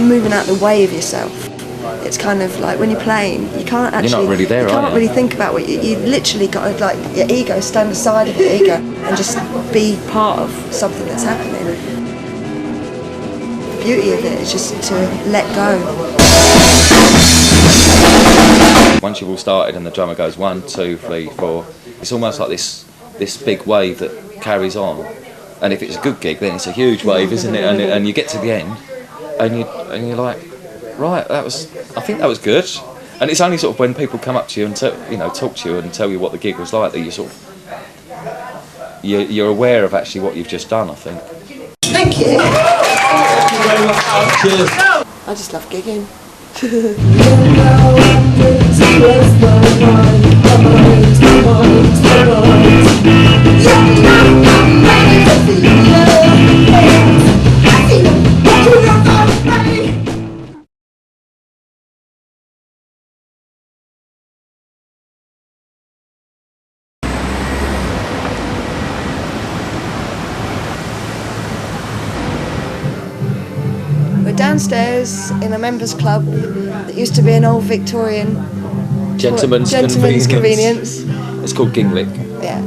moving out the way of yourself. It's kind of like when you're playing, you can't actually. You're not really there, you can't really think about what you literally got to, like, your ego, stand aside of your ego and just be part of something that's happening. The beauty of it is just to let go. Once you've all started and the drummer goes 1, 2, 3, 4, it's almost like this big wave that carries on. And if it's a good gig, then it's a huge wave, isn't it? And you get to the end, and you're like, right, I think that was good. And it's only sort of when people come up to you and talk to you and tell you what the gig was like that you sort of you're aware of actually what you've just done, I think. Thank you. Cheers. I just love gigging. We're downstairs in a members club that used to be an old Victorian Gentlemen's convenience. It's called Ginglick. Yeah,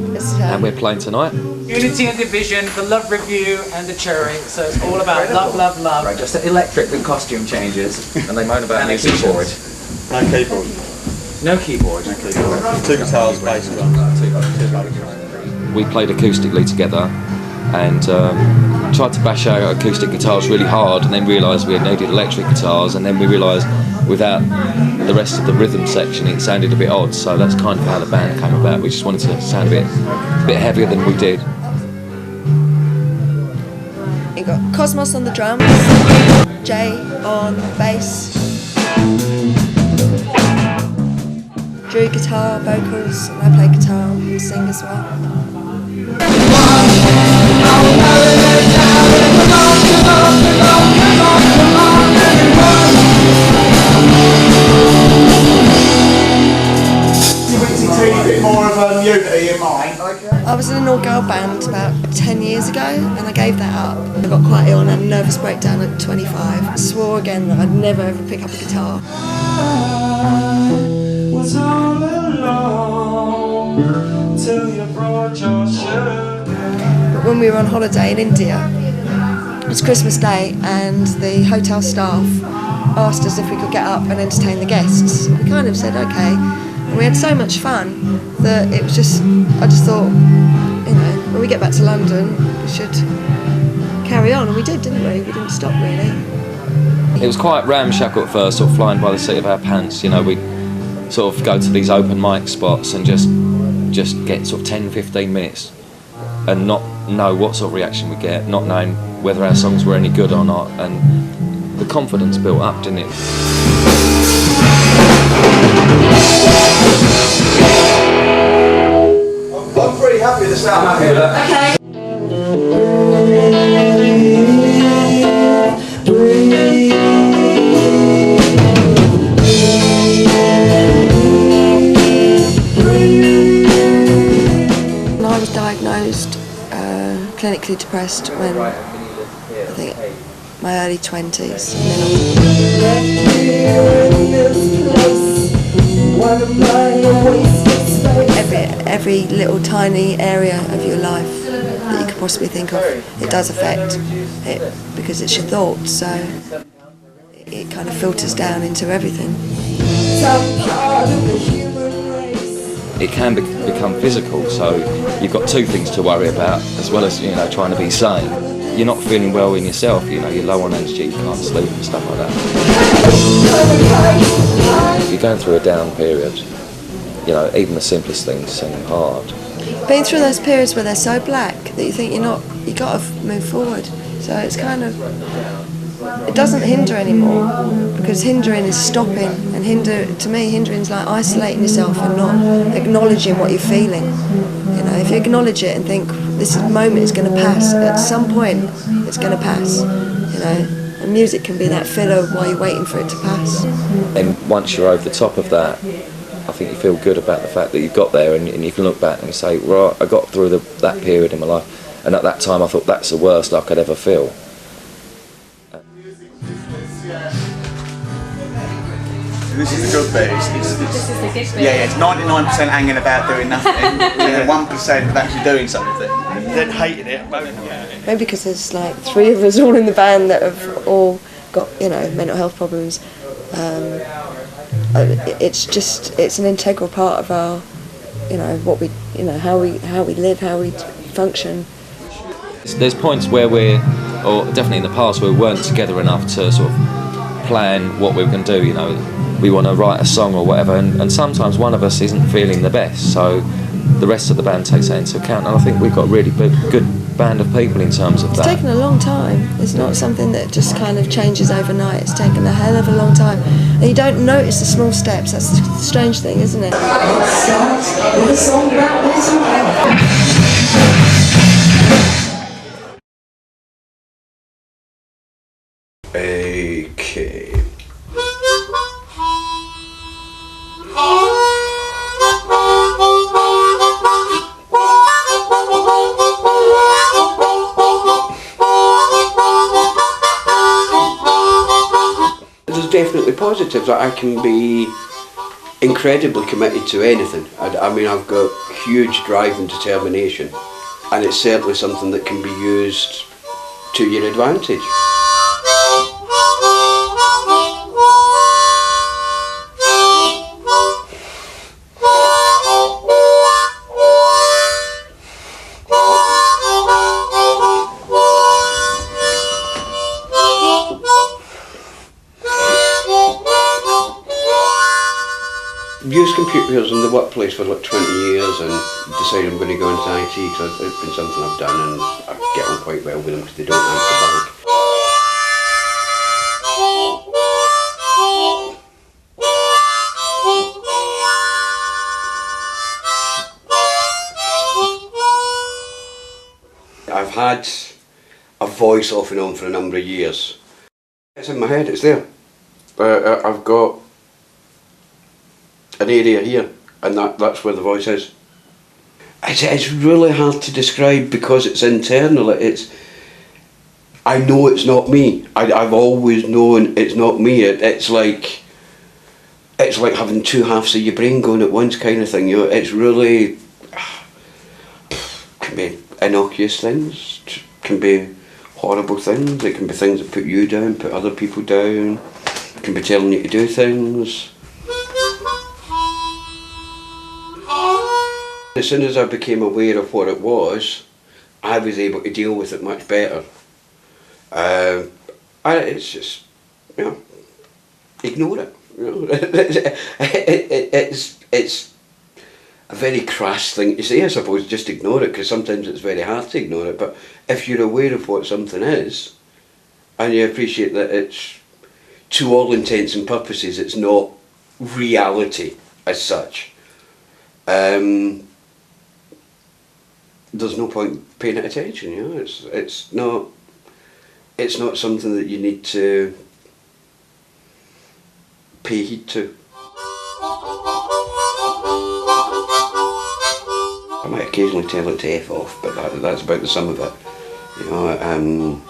and we're playing tonight. Unity and Division, the Love Review and the Cherry, so it's all about love, love, love. Right, just electric and costume changes. And they moan about And a music keyboard. No keyboard. No keyboard. No keyboard. 2 guitars, bass drum. We played acoustically together and tried to bash out acoustic guitars really hard, and then realised we needed electric guitars, and then we realised without the rest of the rhythm section it sounded a bit odd, so that's kind of how the band came about. We just wanted to sound a bit heavier than we did. You got Cosmos on the drums, Jay on bass, Drew guitar, vocals, and I play guitar and sing as well. I was in an all-girl band about 10 years ago, and I gave that up. I got quite ill and had a nervous breakdown at 25. I swore again that I'd never ever pick up a guitar. But when we were on holiday in India, it was Christmas Day, and the hotel staff asked us if we could get up and entertain the guests. We kind of said okay, and we had so much fun that it was just, I just thought, when we get back to London, we should carry on, and we did, didn't we? We didn't stop really. It was quite ramshackle at first, sort of flying by the seat of our pants. We'd sort of go to these open mic spots and just get sort of 10-15 minutes and not know what sort of reaction we'd get, not knowing whether our songs were any good or not, and the confidence built up, didn't it? I'm pretty happy with the sound. I'm happy with that. Okay. I was diagnosed clinically depressed when I think my early 20s. Every little tiny area of your life that you could possibly think of, it does affect it because it's your thoughts, so it kind of filters down into everything. It can become physical, so you've got 2 things to worry about, as well as trying to be sane. You're not feeling well in yourself, you're low on energy, you can't sleep and stuff like that. If you're going through a down period, even the simplest things seem hard. Been through those periods where they're so black that you think you got to move forward. So it's kind of, it doesn't hinder anymore, because hindering is stopping, and to me hindering is like isolating yourself and not acknowledging what you're feeling. If you acknowledge it and think this moment is going to pass, at some point it's going to pass. And music can be that filler while you're waiting for it to pass. And once you're over the top of that, I think you feel good about the fact that you've got there, and you can look back and say, right, I got through that period in my life, and at that time I thought that's the worst I could ever feel. This is the good bit. This is the good bit. Yeah, it's 99% hanging about doing nothing, and 1% of actually doing something. Then hating it. Maybe because there's like 3 of us all in the band that have all got, you know, mental health problems. It's an integral part of our, you know, what we, you know, how we live, how we function. There's points where or definitely in the past, where we weren't together enough to sort of plan what we were going to do. You know, we want to write a song or whatever, and sometimes one of us isn't feeling the best, so the rest of the band takes that into account, and I think we've got a really good band of people in terms of It's that. taken a long time. It's not something that just kind of changes overnight. It's taken a hell of a long time. And you don't notice the small steps. That's the strange thing, isn't it? Okay. There's definitely positives. I can be incredibly committed to anything. I mean, I've got huge drive and determination, and it's certainly something that can be used to your advantage. Used computers in the workplace for like 20 years and decided I'm going to go into IT because it's been something I've done, and I get on quite well with them because they don't answer back. I've had a voice off and on for a number of years. It's in my head, it's there. I've got an area here, and that's where the voice is. It's really hard to describe because it's internal. I know it's not me. I've always known it's not me. It's like having 2 halves of your brain going at once, kind of thing. You know, it's really can be innocuous things, can be horrible things. It can be things that put you down, put other people down. It can be telling you to do things. As soon as I became aware of what it was, I was able to deal with it much better. It's just, you know, ignore it. You know? It's a very crass thing to say, I suppose, just ignore it, because sometimes it's very hard to ignore it. But if you're aware of what something is, and you appreciate that it's, to all intents and purposes, it's not reality as such, there's no point paying it attention. You know, it's not something that you need to pay heed to. I might occasionally tell it to F off, but that's about the sum of it. You know,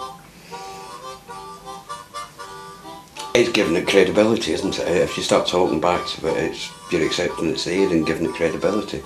it's giving it credibility, isn't it? If you start talking back to it, you're accepting it's there and giving it credibility.